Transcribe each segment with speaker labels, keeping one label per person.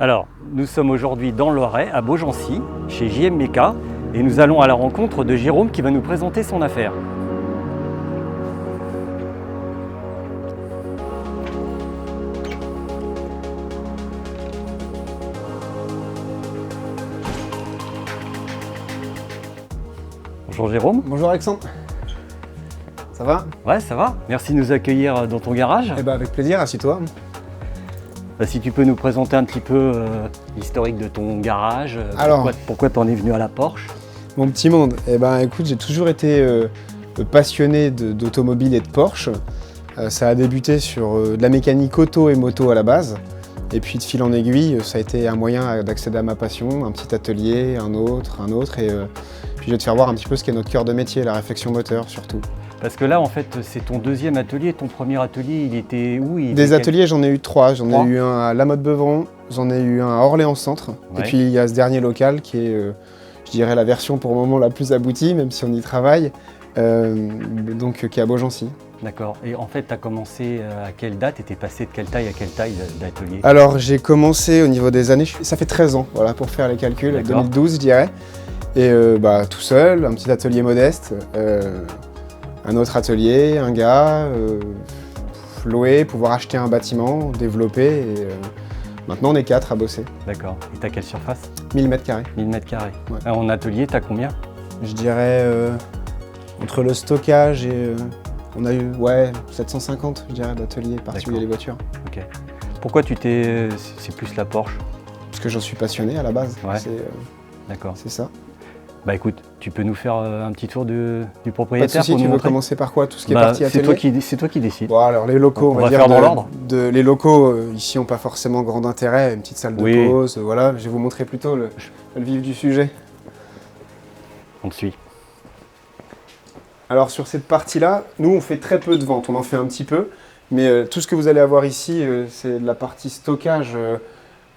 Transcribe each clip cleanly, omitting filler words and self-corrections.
Speaker 1: Alors, nous sommes aujourd'hui dans le Loiret, à Beaugency, chez JM Meca, et nous allons à la rencontre de Jérôme qui va nous présenter son affaire. Bonjour Jérôme.
Speaker 2: Bonjour Alexandre. Ça va?
Speaker 1: Ouais, ça va. Merci de nous accueillir dans ton garage.
Speaker 2: Eh ben avec plaisir, assieds-toi.
Speaker 1: Si tu peux nous présenter un petit peu l'historique de ton garage,
Speaker 2: Alors,
Speaker 1: pourquoi tu en es venu à la Porsche?
Speaker 2: Mon petit monde, eh ben écoute, j'ai toujours été passionné d'automobile et de Porsche. Ça a débuté sur de la mécanique auto et moto à la base. Et puis de fil en aiguille, ça a été un moyen d'accéder à ma passion, un petit atelier, un autre, et puis je vais te faire voir un petit peu ce qu'est notre cœur de métier, la réflexion moteur surtout.
Speaker 1: Parce que là, en fait, c'est ton deuxième atelier. Ton premier atelier, il était où?
Speaker 2: Des ateliers, j'en ai eu trois. J'en ai eu un à La Motte-Beuvron, j'en ai eu un à Orléans-Centre.
Speaker 1: Ouais.
Speaker 2: Et puis il y a ce dernier local qui est, je dirais, la version pour le moment la plus aboutie, même si on y travaille, donc qui est à Beaugency.
Speaker 1: D'accord. Et en fait, tu as commencé à quelle date et tu es passé de quelle taille à quelle taille d'atelier?
Speaker 2: Alors j'ai commencé au niveau des années, ça fait 13 ans, voilà, pour faire les calculs, 2012 je dirais. Et tout seul, un petit atelier modeste. Un autre atelier, un gars, louer, pouvoir acheter un bâtiment, développer et maintenant on est 4 à bosser.
Speaker 1: D'accord. Et t'as quelle surface?
Speaker 2: 1000 m².
Speaker 1: 1000 m².
Speaker 2: Ouais.
Speaker 1: En atelier, t'as combien?
Speaker 2: Je dirais entre le stockage et on a eu 750 je dirais d'ateliers particuliers les voitures.
Speaker 1: Ok. Pourquoi c'est plus la Porsche?
Speaker 2: Parce que j'en suis passionné à la base.
Speaker 1: Ouais. D'accord.
Speaker 2: C'est ça.
Speaker 1: Bah écoute, tu peux nous faire un petit tour du propriétaire?
Speaker 2: Pas de souci, tu veux commencer par quoi? Tout ce qui est partie atelier?
Speaker 1: C'est toi qui décides.
Speaker 2: Bon alors les locaux,
Speaker 1: on va dire faire dans l'ordre.
Speaker 2: Les locaux ici n'ont pas forcément grand intérêt, une petite salle de pause, voilà. Je vais vous montrer plutôt le vif du sujet.
Speaker 1: On te suit.
Speaker 2: Alors sur cette partie-là, nous on fait très peu de ventes, on en fait un petit peu, mais tout ce que vous allez avoir ici, c'est de la partie stockage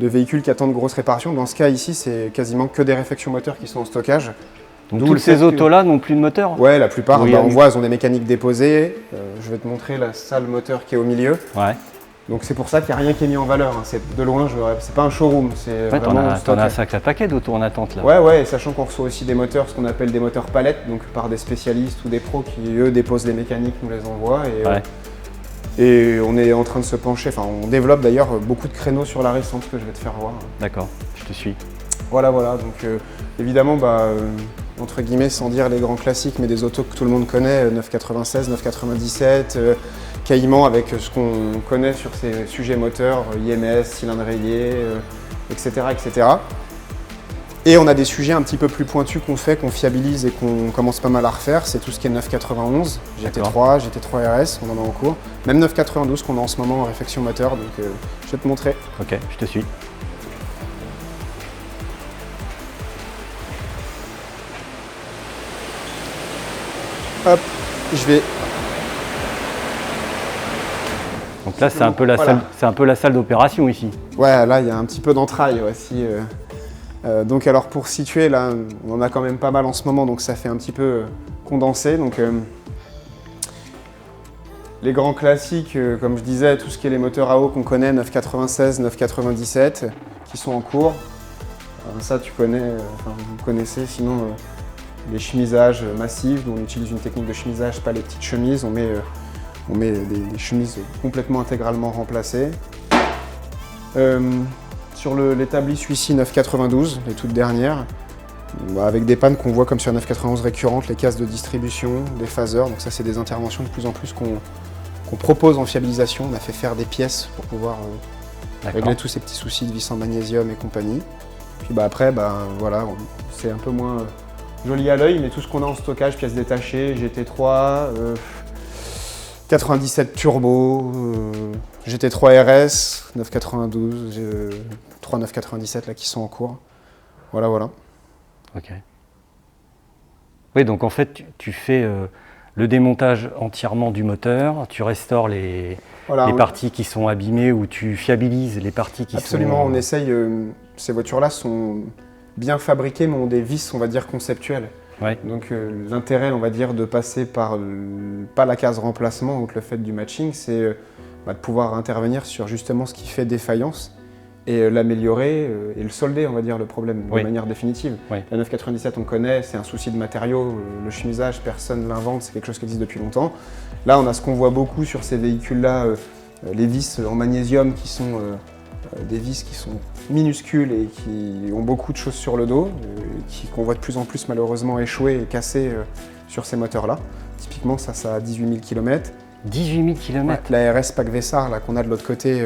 Speaker 2: de véhicules qui attendent grosse réparation. Dans ce cas ici, c'est quasiment que des réfections moteurs qui sont en stockage.
Speaker 1: Donc toutes ces autos-là n'ont plus de moteur?
Speaker 2: Ouais, la plupart, on voit, elles ont des mécaniques déposées. Je vais te montrer la salle moteur qui est au milieu.
Speaker 1: Ouais.
Speaker 2: Donc c'est pour ça qu'il n'y a rien qui est mis en valeur. C'est de loin, c'est pas un showroom.
Speaker 1: T'en as un sacré paquet d'autos en attente là.
Speaker 2: Ouais, sachant qu'on reçoit aussi des moteurs, ce qu'on appelle des moteurs palettes, donc par des spécialistes ou des pros qui eux déposent les mécaniques, nous les envoient. Et on est en train de se pencher, on développe d'ailleurs beaucoup de créneaux sur la récente que je vais te faire voir.
Speaker 1: D'accord, je te suis.
Speaker 2: Voilà, donc évidemment, entre guillemets, sans dire les grands classiques, mais des autos que tout le monde connaît, 996, 997, Caïman avec ce qu'on connaît sur ces sujets moteurs, IMS, cylindre rayé, etc., etc. Et on a des sujets un petit peu plus pointus qu'on fiabilise et qu'on commence pas mal à refaire. C'est tout ce qui est 991, GT3, GT3 RS, on en a en cours. Même 992 qu'on a en ce moment en réflexion moteur, donc je vais te montrer.
Speaker 1: Ok, je te suis.
Speaker 2: Hop, je vais...
Speaker 1: Donc là, c'est un peu la salle d'opération ici.
Speaker 2: Ouais, là, il y a un petit peu d'entrailles aussi. Donc alors pour situer, là, on en a quand même pas mal en ce moment, donc ça fait un petit peu condensé. Donc, les grands classiques, comme je disais, tout ce qui est les moteurs à eau qu'on connaît, 996, 997, qui sont en cours. Ça, tu connais, vous connaissez, sinon les chemisages massifs, où on utilise une technique de chemisage, pas les petites chemises, on met des chemises complètement intégralement remplacées. Sur l'établi celui-ci 992, les toutes dernières, avec des pannes qu'on voit comme sur 991 récurrentes, les cases de distribution, des phaseurs, donc ça c'est des interventions de plus en plus qu'on propose en fiabilisation. On a fait faire des pièces pour pouvoir régler tous ces petits soucis de vis en magnésium et compagnie. Puis après, voilà, c'est un peu moins joli à l'œil, mais tout ce qu'on a en stockage, pièces détachées, GT3, 97 turbo, GT3 RS, 992, 3997 là qui sont en cours. Voilà.
Speaker 1: Ok. Oui, donc en fait, tu fais le démontage entièrement du moteur, tu restaures les parties qui sont abîmées ou tu fiabilises les parties qui sont...
Speaker 2: Absolument, on essaye, ces voitures-là sont bien fabriquées mais ont des vis, on va dire, conceptuelles.
Speaker 1: Ouais.
Speaker 2: Donc l'intérêt, on va dire, de passer par, pas la case remplacement ou le fait du matching, c'est de pouvoir intervenir sur justement ce qui fait défaillance et l'améliorer et le solder, on va dire, le problème de manière définitive.
Speaker 1: Oui.
Speaker 2: La 997, on connaît, c'est un souci de matériaux, le chemisage, personne ne l'invente, c'est quelque chose qui existe depuis longtemps. Là, on a ce qu'on voit beaucoup sur ces véhicules-là, les vis en magnésium qui sont des vis qui sont minuscules et qui ont beaucoup de choses sur le dos, qu'on voit de plus en plus malheureusement échouer et casser sur ces moteurs-là. Typiquement, ça a 18 000 km.
Speaker 1: 18 000 km.
Speaker 2: La RS Pack Vessar là, qu'on a de l'autre côté,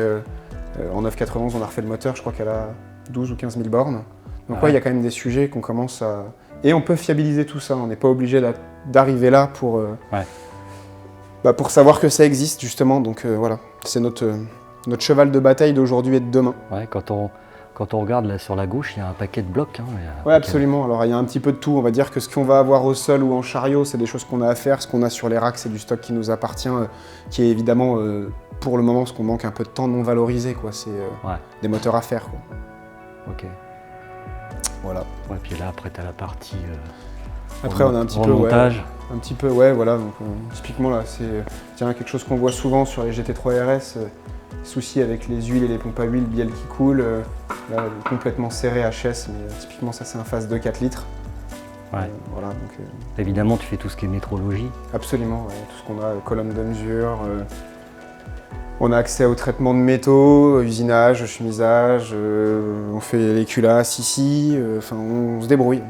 Speaker 2: en 991, on a refait le moteur, je crois qu'elle a 12 ou 15 000 bornes. Donc il y a quand même des sujets qu'on commence à... Et on peut fiabiliser tout ça, on n'est pas obligé d'arriver là pour savoir que ça existe justement. Donc voilà, c'est notre cheval de bataille d'aujourd'hui et de demain.
Speaker 1: Ouais, quand on regarde là sur la gauche, il y a un paquet de blocs. Hein,
Speaker 2: oui, absolument. Alors il y a un petit peu de tout. On va dire que ce qu'on va avoir au sol ou en chariot, c'est des choses qu'on a à faire. Ce qu'on a sur les racks, c'est du stock qui nous appartient, qui est évidemment, pour le moment, ce qu'on manque un peu de temps, non valorisé, quoi. C'est des moteurs à faire, quoi.
Speaker 1: Ok.
Speaker 2: Voilà.
Speaker 1: Ouais, puis là, après, tu as la partie
Speaker 2: après, on a un petit peu
Speaker 1: montage.
Speaker 2: Un petit peu, ouais, voilà. Donc, typiquement, là, c'est quelque chose qu'on voit souvent sur les GT3 RS. Souci avec les huiles et les pompes à huile, bielle qui coule, là complètement serré HS, mais typiquement ça c'est un phase de 4 litres.
Speaker 1: Ouais.
Speaker 2: Voilà, donc,
Speaker 1: évidemment tu fais tout ce qui est métrologie.
Speaker 2: Absolument, ouais, tout ce qu'on a, colonne de mesure, on a accès au traitement de métaux, usinage, chemisage, on fait les culasses ici, enfin on se débrouille.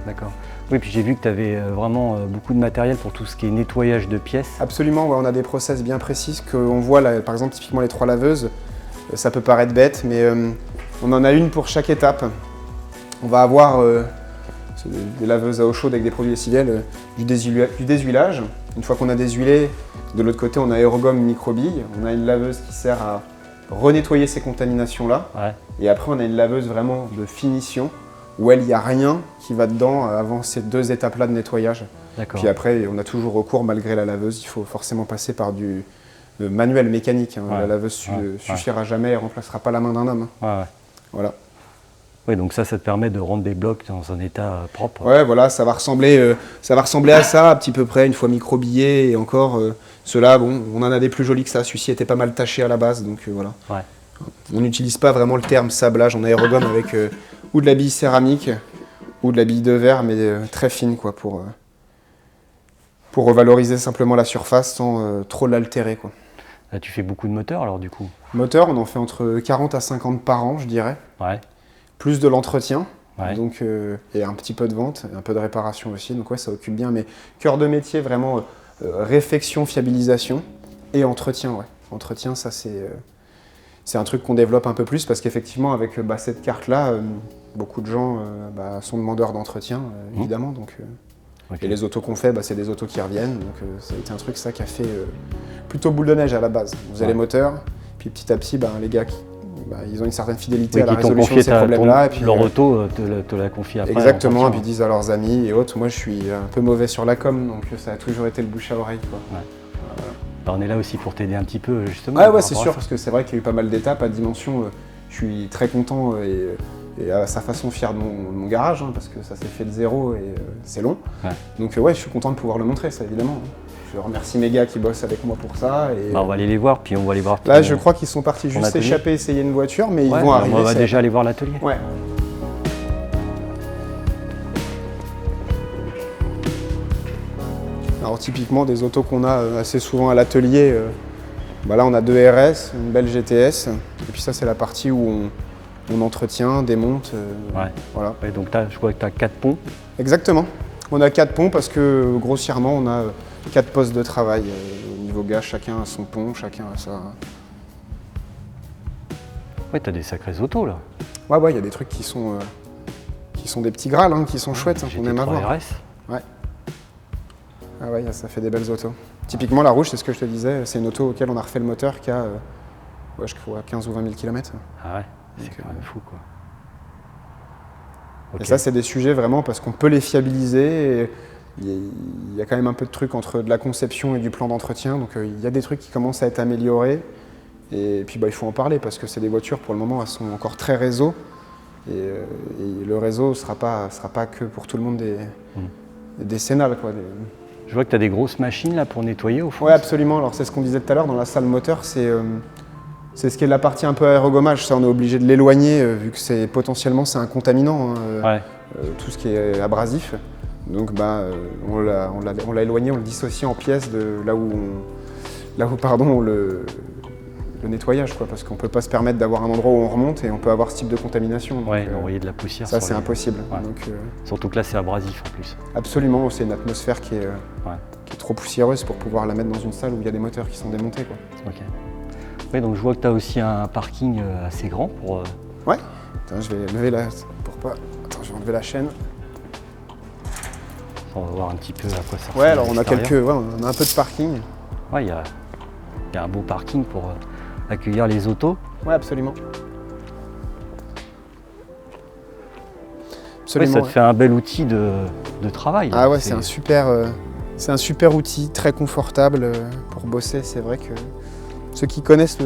Speaker 1: D'accord. Oui, puis j'ai vu que tu avais vraiment beaucoup de matériel pour tout ce qui est nettoyage de pièces.
Speaker 2: Absolument, ouais, on a des process bien précis qu'on voit là, par exemple typiquement les 3 laveuses, ça peut paraître bête, mais on en a une pour chaque étape. On va avoir des laveuses à eau chaude avec des produits lessiviels, du déshuilage. Une fois qu'on a déshuilé, de l'autre côté on a aérogomme microbille, on a une laveuse qui sert à renettoyer ces contaminations-là.
Speaker 1: Ouais.
Speaker 2: Et après on a une laveuse vraiment de finition, où il n'y a rien qui va dedans avant ces 2 étapes-là de nettoyage. Puis après, on a toujours recours, malgré la laveuse, il faut forcément passer par du manuel mécanique. Hein. La laveuse suffira jamais et ne remplacera pas la main d'un homme. Voilà.
Speaker 1: Oui, donc ça te permet de rendre des blocs dans un état propre.
Speaker 2: Ouais, voilà, ça va ressembler à ça, à petit peu près, une fois microbillé. Et encore, ceux-là, bon, on en a des plus jolis que ça. Celui-ci était pas mal taché à la base, donc voilà. Ouais. On n'utilise pas vraiment le terme sablage en aérogomme avec ou de la bille céramique ou de la bille de verre, mais très fine quoi, pour revaloriser simplement la surface sans trop l'altérer. Quoi.
Speaker 1: Là, tu fais beaucoup de moteurs alors du coup?
Speaker 2: Moteurs, on en fait entre 40 à 50 par an, je dirais.
Speaker 1: Ouais.
Speaker 2: Plus de l'entretien,
Speaker 1: ouais.
Speaker 2: Donc, et un petit peu de vente, un peu de réparation aussi. Donc ouais, ça occupe bien. Mais cœur de métier, vraiment réfection, fiabilisation et entretien. Ouais. Entretien, ça c'est un truc qu'on développe un peu plus parce qu'effectivement, avec cette carte-là, beaucoup de gens sont demandeurs d'entretien, évidemment. Donc, et les autos qu'on fait, c'est des autos qui reviennent. Donc ça a été un truc ça qui a fait plutôt boule de neige à la base. On faisait les moteurs, puis petit à petit, les gars, ils ont une certaine fidélité à la résolution de ces problèmes-là. Et puis
Speaker 1: leur auto te la confie après.
Speaker 2: Exactement, et puis ils disent à leurs amis et autres. Moi, je suis un peu mauvais sur la com, donc ça a toujours été le bouche à oreille. Quoi. Ouais.
Speaker 1: On est là aussi pour t'aider un petit peu, justement.
Speaker 2: Ouais, c'est sûr, parce que c'est vrai qu'il y a eu pas mal d'étapes à Dimension. Je suis très content et à sa façon fier de mon garage, parce que ça s'est fait de zéro et c'est long. Ouais. Donc je suis content de pouvoir le montrer, ça évidemment. Je remercie mes gars qui bossent avec moi pour ça. Et
Speaker 1: on va aller les voir, puis on va aller voir.
Speaker 2: Là, je crois qu'ils sont partis juste s'échapper, essayer une voiture, mais ils vont arriver.
Speaker 1: On va déjà aller voir l'atelier.
Speaker 2: Ouais. Alors typiquement des autos qu'on a assez souvent à l'atelier, là on a 2 RS, une belle GTS, et puis ça c'est la partie où on entretient, démonte. Voilà.
Speaker 1: Ouais, donc je crois que tu as 4 ponts.
Speaker 2: Exactement. On a 4 ponts parce que grossièrement on a 4 postes de travail. Au niveau gars, chacun a son pont, chacun a sa...
Speaker 1: Ouais, tu as des sacrées autos là.
Speaker 2: Ouais, il y a des trucs qui sont des petits grâles, qui sont chouettes, qu'on aime avoir.
Speaker 1: RS.
Speaker 2: Ouais. Ah ouais, ça fait des belles autos. Typiquement la rouge, c'est ce que je te disais, c'est une auto auquel on a refait le moteur qui a, je crois, 15 ou 20 000 km.
Speaker 1: Ah ouais, c'est quand même fou quoi.
Speaker 2: Okay. Et ça, c'est des sujets vraiment parce qu'on peut les fiabiliser. Il y a quand même un peu de trucs entre de la conception et du plan d'entretien, donc il y a des trucs qui commencent à être améliorés. Et puis il faut en parler parce que c'est des voitures, pour le moment, elles sont encore très réseau. Et le réseau ne sera pas que pour tout le monde des décennales. Quoi,
Speaker 1: Je vois que tu as des grosses machines là pour nettoyer au fond.
Speaker 2: Oui, absolument. Alors c'est ce qu'on disait tout à l'heure dans la salle moteur, c'est C'est ce qui est la partie un peu aérogommage. Ça, on est obligé de l'éloigner vu que potentiellement c'est un contaminant, hein, tout ce qui est abrasif. Donc on l'a éloigné, on le dissocie en pièces de là où le nettoyage, quoi, parce qu'on ne peut pas se permettre d'avoir un endroit où on remonte et on peut avoir ce type de contamination.
Speaker 1: Oui, envoyer de la poussière.
Speaker 2: Ça, c'est impossible.
Speaker 1: Ouais. Donc, surtout que là, c'est abrasif en plus.
Speaker 2: Absolument, c'est une atmosphère qui est trop poussiéreuse pour pouvoir la mettre dans une salle où il y a des moteurs qui sont démontés, quoi.
Speaker 1: Ok. Oui, donc je vois que tu as aussi un parking assez grand pour...
Speaker 2: Ouais. Attends, je vais lever la... Pour pas... Attends, je vais enlever la chaîne.
Speaker 1: On va voir un petit peu à quoi ça ressemble.
Speaker 2: Ouais, alors on a on a un peu de parking.
Speaker 1: Ouais, il y a un beau parking pour accueillir les autos.
Speaker 2: Ouais, absolument.
Speaker 1: Ouais, ça te fait un bel outil de travail.
Speaker 2: Ah ouais, c'est un super outil, très confortable pour bosser. C'est vrai que ceux qui connaissent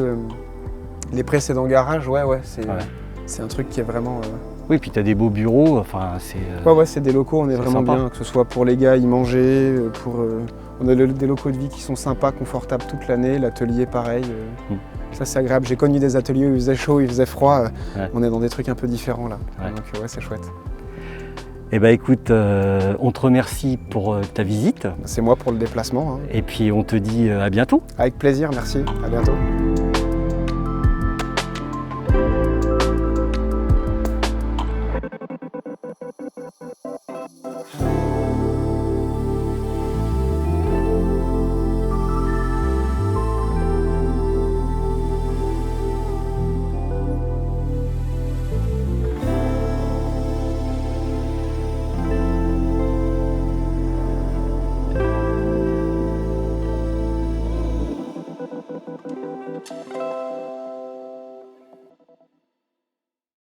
Speaker 2: les précédents garages, c'est un truc qui est vraiment...
Speaker 1: Oui, puis tu as des beaux bureaux, enfin c'est...
Speaker 2: Ouais, c'est des locaux, on est vraiment sympa. Bien, que ce soit pour les gars y manger, on a des locaux de vie qui sont sympas, confortables toute l'année, l'atelier pareil. Ça c'est agréable, j'ai connu des ateliers où il faisait chaud, il faisait froid, on est dans des trucs un peu différents là, donc ouais, c'est chouette.
Speaker 1: Eh bien écoute, on te remercie pour ta visite.
Speaker 2: C'est moi pour le déplacement. Hein.
Speaker 1: Et puis on te dit à bientôt.
Speaker 2: Avec plaisir, merci, à bientôt.